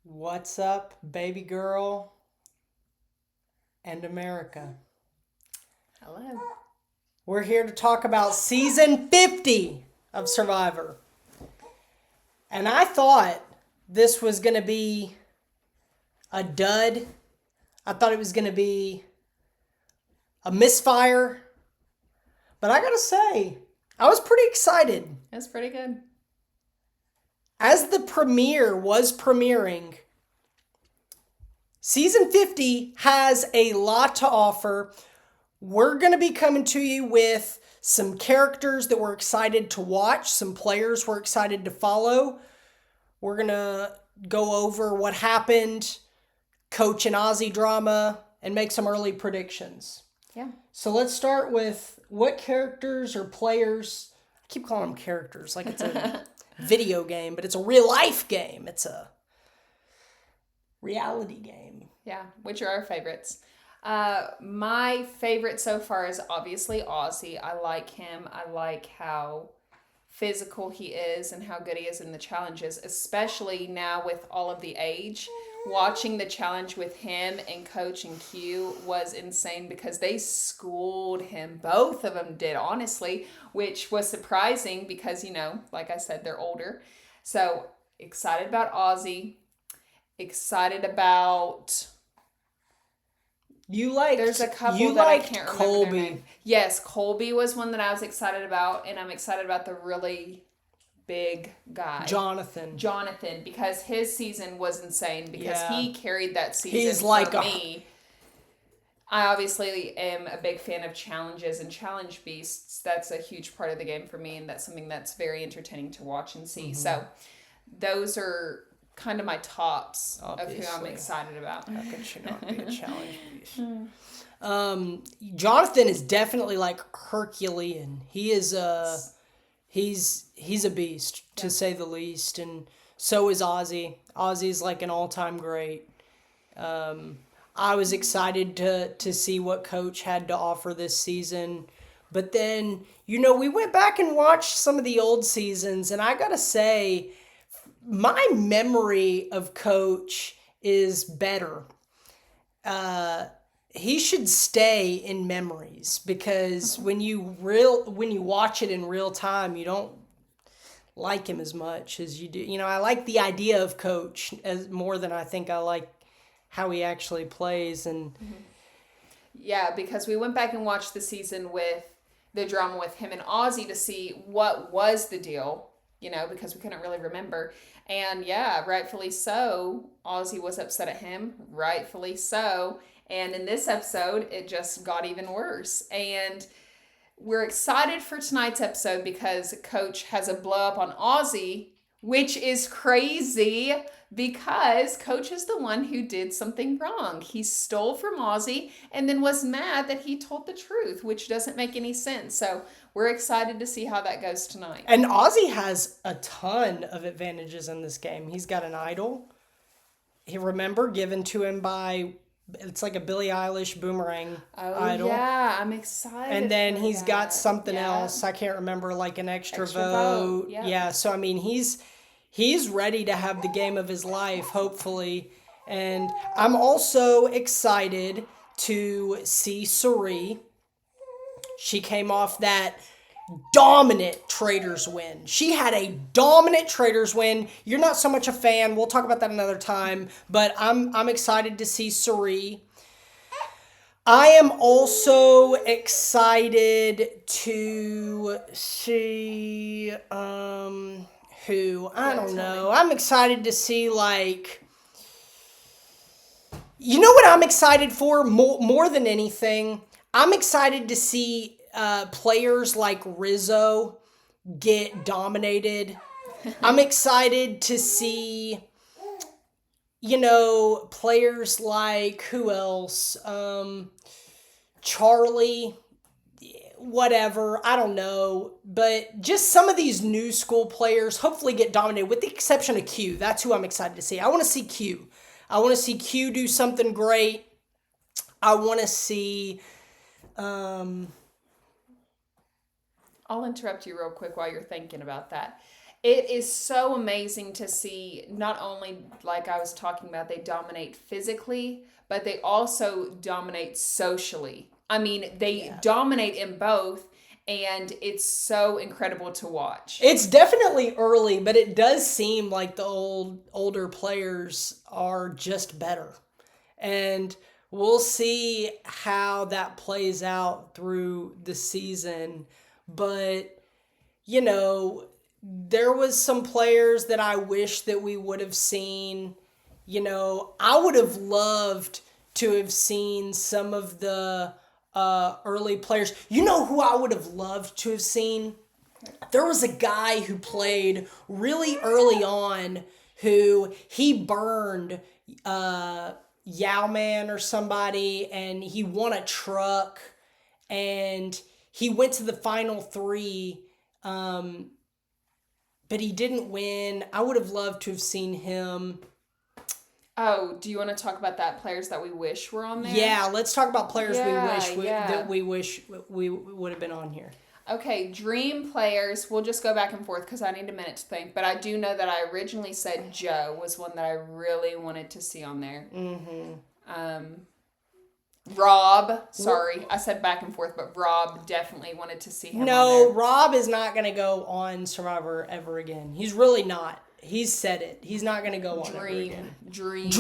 What's up, baby girl and America? Hello. We're here to talk about season 50 of Survivor. And I thought this was going to be a dud. I thought it was going to be a misfire. But I got to say, I was pretty excited. That's pretty good. As the premiere was premiering, season 50 has a lot to offer. We're going to be coming to you with some characters that we're excited to watch, some players we're excited to follow. We're going to go over what happened, Coach and Ozzy drama, and make some early predictions. Yeah. So let's start with what characters or players, I keep calling them characters like it's a video game, but it's a real life game. It's a reality game. Yeah. Which are our favorites? My favorite so far is obviously Ozzy. I like him. I like how physical he is and how good he is in the challenges, especially now with all of the age. Watching the challenge with him and Coach and Q was insane because they schooled him. Both of them did, honestly, which was surprising because, like I said, they're older. So excited about Ozzy. Excited about. There's a couple you that I liked can't remember Colby. their name. Yes, Colby was one that I was excited about, and I'm excited about the really big guy. Jonathan, because his season was insane because he carried that season. He's like for me. I obviously am a big fan of challenges and challenge beasts. That's a huge part of the game for me, and that's something that's very entertaining to watch and see. So those are kind of my tops of who I'm excited about. How could she not be a challenge beast? Jonathan is definitely like Herculean. He is he's a beast to say the least, and so is Ozzy. Ozzy's like an all-time great. I was excited to see what Coach had to offer this season. But then, we went back and watched some of the old seasons, and I gotta say, my memory of Coach is better. He should stay in memories because when you watch it in real time, you don't like him as much as you do. I like the idea of Coach as more than I think I like how he actually plays. And yeah, because we went back and watched the season with the drama with him and Ozzy to see what was the deal, because we couldn't really remember. And yeah, rightfully so. Ozzy was upset at him, rightfully so. And in this episode, it just got even worse. And we're excited for tonight's episode because Coach has a blow up on Ozzy, which is crazy because Coach is the one who did something wrong. He stole from Ozzy and then was mad that he told the truth, which doesn't make any sense. So we're excited to see how that goes tonight. And Ozzy has a ton of advantages in this game. He's got an idol. Remember, given to him by, it's like a Billie Eilish boomerang idol. Yeah, I'm excited. And then he's got something else. I can't remember, like an extra vote. Yeah. So I mean, he's ready to have the game of his life, hopefully. And I'm also excited to see Suri. She came off that dominant Traders win. She had a dominant Traders win. You're not so much a fan. We'll talk about that another time. But I'm excited to see Suri. I am also excited to see who, I don't know. I'm excited to see, like, what I'm excited for more than anything? I'm excited to see players like Rizzo get dominated. I'm excited to see, players like, who else? Charlie, whatever, I don't know. But just some of these new school players hopefully get dominated, with the exception of Q. That's who I'm excited to see. I want to see Q. I want to see Q do something great. I want to see... I'll interrupt you real quick while you're thinking about that. It is so amazing to see, not only, like I was talking about, they dominate physically, but they also dominate socially. I mean, they dominate in both, and it's so incredible to watch. It's definitely early, but it does seem like the older players are just better. And we'll see how that plays out through the season. But, you know, there was some players that I wish that we would have seen. You know, I would have loved to have seen some of the early players. You know who I would have loved to have seen? There was a guy who played really early on who he burned Yowman or somebody, and he won a truck, and he went to the final three, but he didn't win. I would have loved to have seen him. Oh, do you want to talk about that? Players that we wish were on there? Yeah, let's talk about players that we wish we would have been on here. Okay, dream players. We'll just go back and forth because I need a minute to think. But I do know that I originally said Joe was one that I really wanted to see on there. Mm-hmm. Rob. Sorry, I said back and forth, but Rob, definitely wanted to see him on there. Rob is not going to go on Survivor ever again. He's really not. He's said it. He's not going to go on ever again. Dreams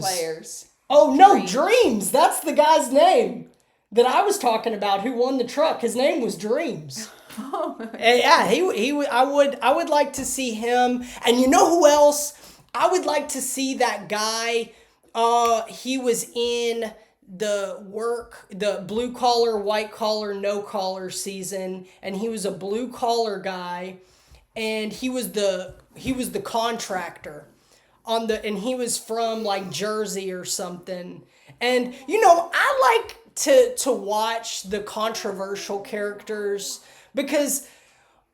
players. Oh, no, Dreams. That's the guy's name that I was talking about who won the truck. His name was Dreams. Yeah, I would like to see him. And you know who else? I would like to see that guy. He was in the blue collar, white collar, no collar season, and he was a blue collar guy, and he was the contractor and he was from like Jersey or something. And you know, I like to watch the controversial characters because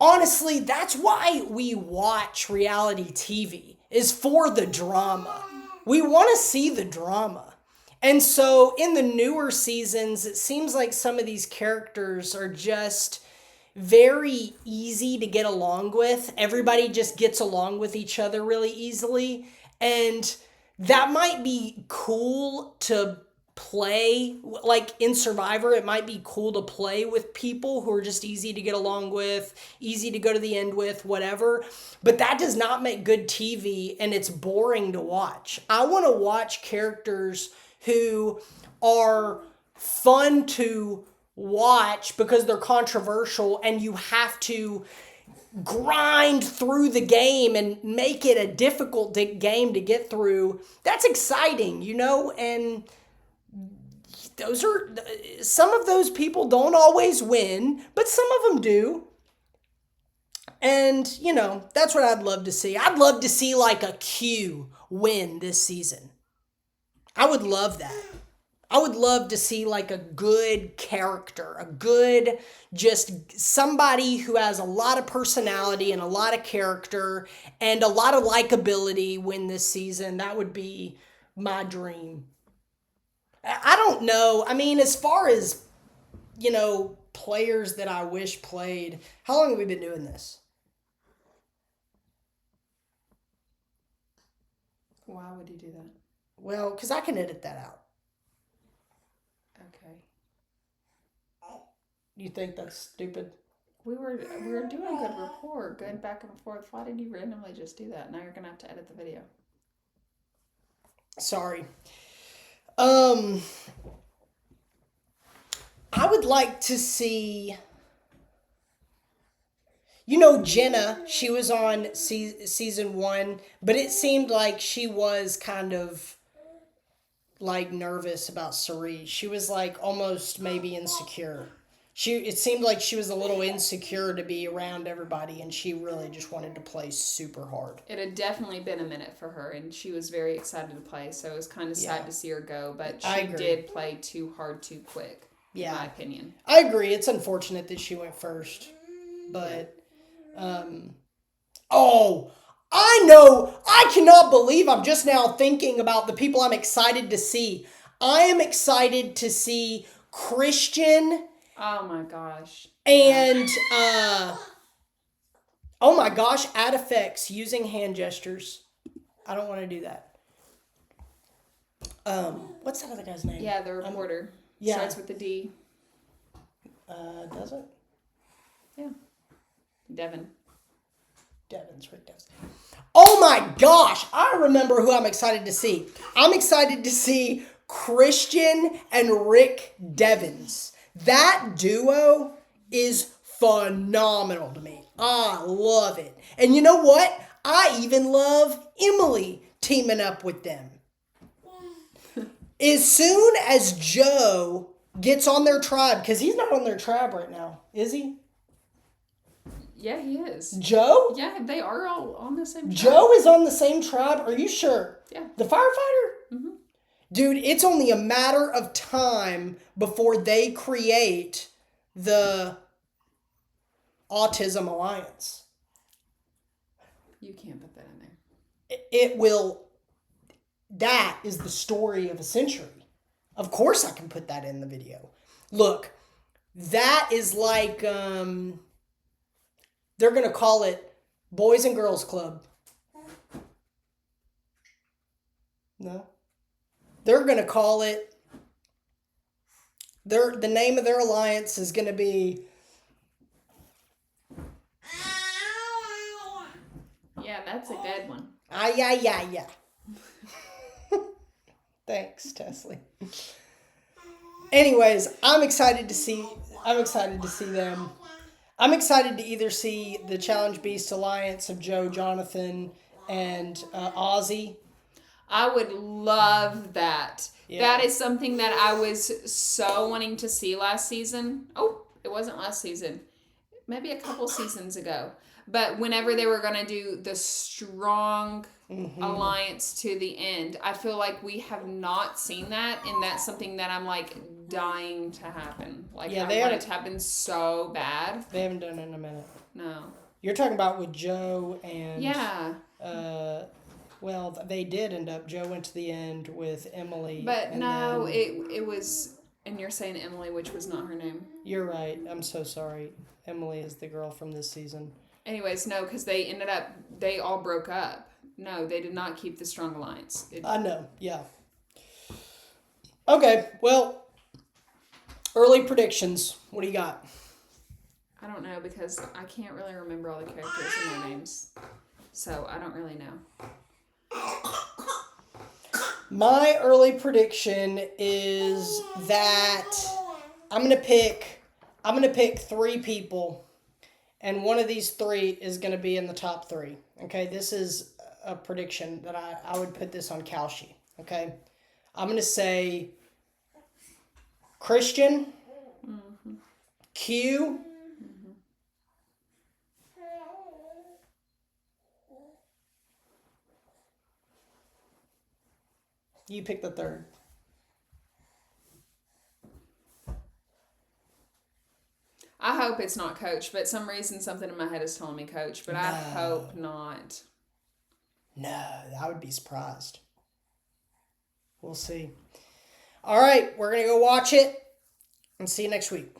honestly, that's why we watch reality TV, is for the drama. We want to see the drama. And so in the newer seasons, it seems like some of these characters are just very easy to get along with. Everybody just gets along with each other really easily. And that might be cool to play. Like in Survivor, it might be cool to play with people who are just easy to get along with, easy to go to the end with, whatever. But that does not make good TV, and it's boring to watch. I want to watch characters who are fun to watch because they're controversial, and you have to grind through the game and make it a difficult game to get through. That's exciting, you know, and those are, some of those people don't always win, but some of them do. And, you know, that's what I'd love to see. I'd love to see like a Q win this season. I would love that. I would love to see like a good character, a good, just somebody who has a lot of personality and a lot of character and a lot of likability win this season. That would be my dream. I don't know. I mean, as far as, you know, players that I wish played, how long have we been doing this? Why would you do that? Well, because I can edit that out. Okay. You think that's stupid? We were doing a good rapport, good back and forth. Why did you randomly just do that? Now you're gonna have to edit the video. Sorry. I would like to see, you know, Jenna, she was on season 1, but it seemed like she was kind of like nervous about Cerise. She was like almost maybe insecure. It seemed like she was a little insecure to be around everybody, and she really just wanted to play super hard. It had definitely been a minute for her, and she was very excited to play, so it was kind of sad to see her go, but she did play too hard too quick, in my opinion. I agree. It's unfortunate that she went first, but, I know! I cannot believe I'm just now thinking about the people I'm excited to see. I am excited to see Christian. Oh my gosh. And Oh my gosh, add effects using hand gestures. I don't want to do that. What's that other guy's name? Yeah, the reporter. Yeah. Starts with the D. Does it? Yeah. Devin. Devin's Rick Devins. Oh my gosh, I remember who I'm excited to see. I'm excited to see Christian and Rick Devins. That duo is phenomenal to me. I love it. And you know what? I even love Emily teaming up with them. As soon as Joe gets on their tribe, because he's not on their tribe right now, is he? Yeah, he is. Joe? Yeah, they are all on the same tribe. Joe is on the same tribe? Are you sure? Yeah. The firefighter? Mm-hmm. Dude, it's only a matter of time before they create the Autism Alliance. You can't put that in there. It will. That is the story of a century. Of course I can put that in the video. Look, that is like, they're going to call it Boys and Girls Club. No? They're going to call it, the name of their alliance is going to be... Yeah, that's a good one. Yeah. Thanks, Tesley. Anyways, I'm excited to see them. I'm excited to either see the Challenge Beast Alliance of Joe, Jonathan, and Ozzy. I would love that. Yeah. That is something that I was so wanting to see last season. Oh, it wasn't last season. Maybe a couple seasons ago. But whenever they were going to do the strong alliance to the end, I feel like we have not seen that. And that's something that I'm like dying to happen. Like, I want it to happen so bad. They haven't done it in a minute. No. You're talking about with Joe and... Yeah. Well, they did end up. Joe went to the end with Emily. But no, it was... And you're saying Emily, which was not her name. You're right. I'm so sorry. Emily is the girl from this season. Anyways, no, because they all broke up. No, they did not keep the strong alliance. I know, yeah. Okay, well, early predictions. What do you got? I don't know, because I can't really remember all the characters and their names. So, I don't really know. My early prediction is that I'm gonna pick 3 people, and one of these 3 is gonna be in the top 3. Okay, this is a prediction that I would put this on Kalshi. Okay, I'm gonna say Christian, Q, you pick the 3rd. I hope it's not Coach, but some reason something in my head is telling me Coach, but I hope not. No, I would be surprised. We'll see. All right, we're going to go watch it and see you next week.